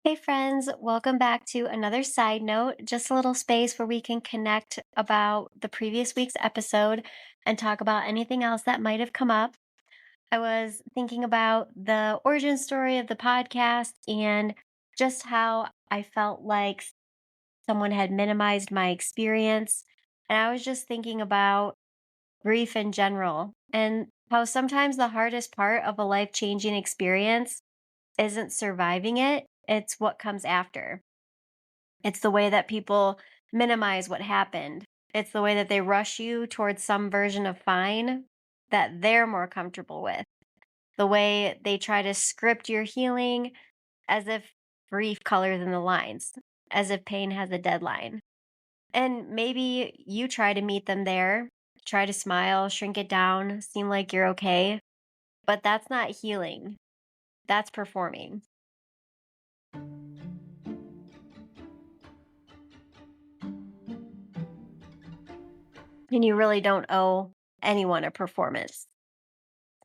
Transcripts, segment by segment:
Hey friends, welcome back to another side note, just a little space where we can connect about the previous week's episode and talk about anything else that might have come up. I was thinking about the origin story of the podcast and just how I felt like someone had minimized my experience. And I was just thinking about grief in general and how sometimes the hardest part of a life changing experience isn't surviving it, it's what comes after. It's the way that people minimize what happened. It's the way that they rush you towards some version of fine that they're more comfortable with. The way they try to script your healing as if grief colors in the lines, as if pain has a deadline. And maybe you try to meet them there, try to smile, shrink it down, seem like you're okay, but that's not healing. That's performing. And you really don't owe anyone a performance.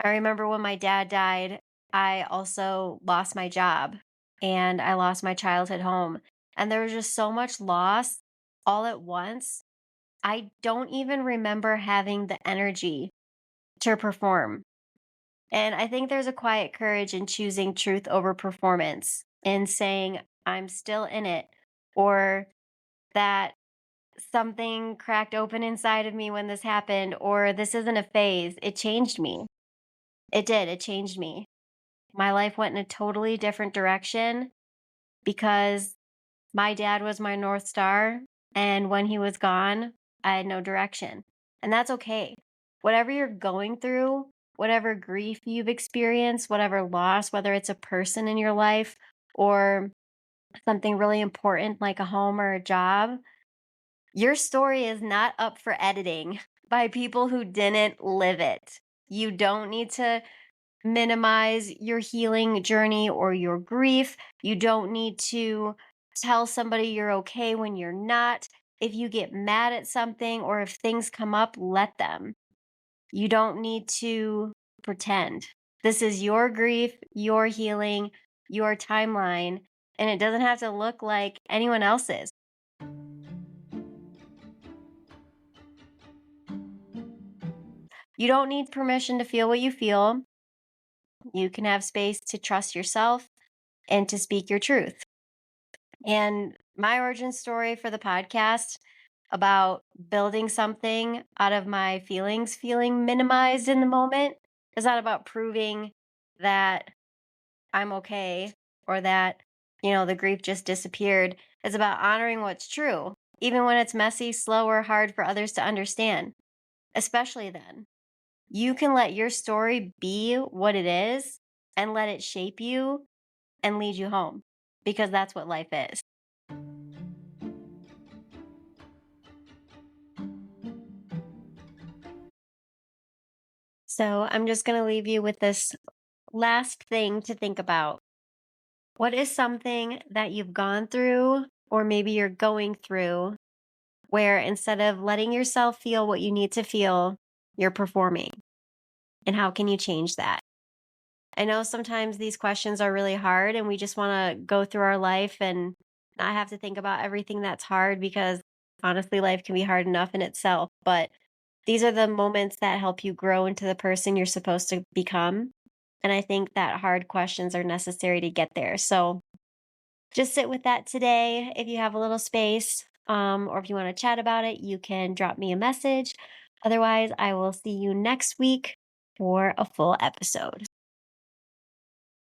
I remember when my dad died, I also lost my job and I lost my childhood home. And there was just so much loss all at once. I don't even remember having the energy to perform. And I think there's a quiet courage in choosing truth over performance and saying, I'm still in it, or that something cracked open inside of me when this happened, or this isn't a phase. It changed me. It did. It changed me. My life went in a totally different direction because my dad was my North Star. And when he was gone, I had no direction. And that's okay. Whatever you're going through, whatever grief you've experienced, whatever loss, whether it's a person in your life or something really important like a home or a job, your story is not up for editing by people who didn't live it. You don't need to minimize your healing journey or your grief. You don't need to tell somebody you're okay when you're not. If you get mad at something or if things come up, let them. You don't need to pretend. This is your grief, your healing, your timeline, and it doesn't have to look like anyone else's. You don't need permission to feel what you feel. You can have space to trust yourself and to speak your truth. And my origin story for the podcast about building something out of my feelings feeling minimized in the moment is not about proving that I'm okay or that, the grief just disappeared. It's about honoring what's true, even when it's messy, slow, or hard for others to understand, especially then. You can let your story be what it is and let it shape you and lead you home because that's what life is. So I'm just going to leave you with this last thing to think about. What is something that you've gone through, or maybe you're going through, where instead of letting yourself feel what you need to feel, you're performing? And how can you change that? I know sometimes these questions are really hard and we just want to go through our life and not have to think about everything that's hard because honestly, life can be hard enough in itself. But these are the moments that help you grow into the person you're supposed to become. And I think that hard questions are necessary to get there. So just sit with that today. If you have a little space, or if you want to chat about it, you can drop me a message. Otherwise, I will see you next week for a full episode.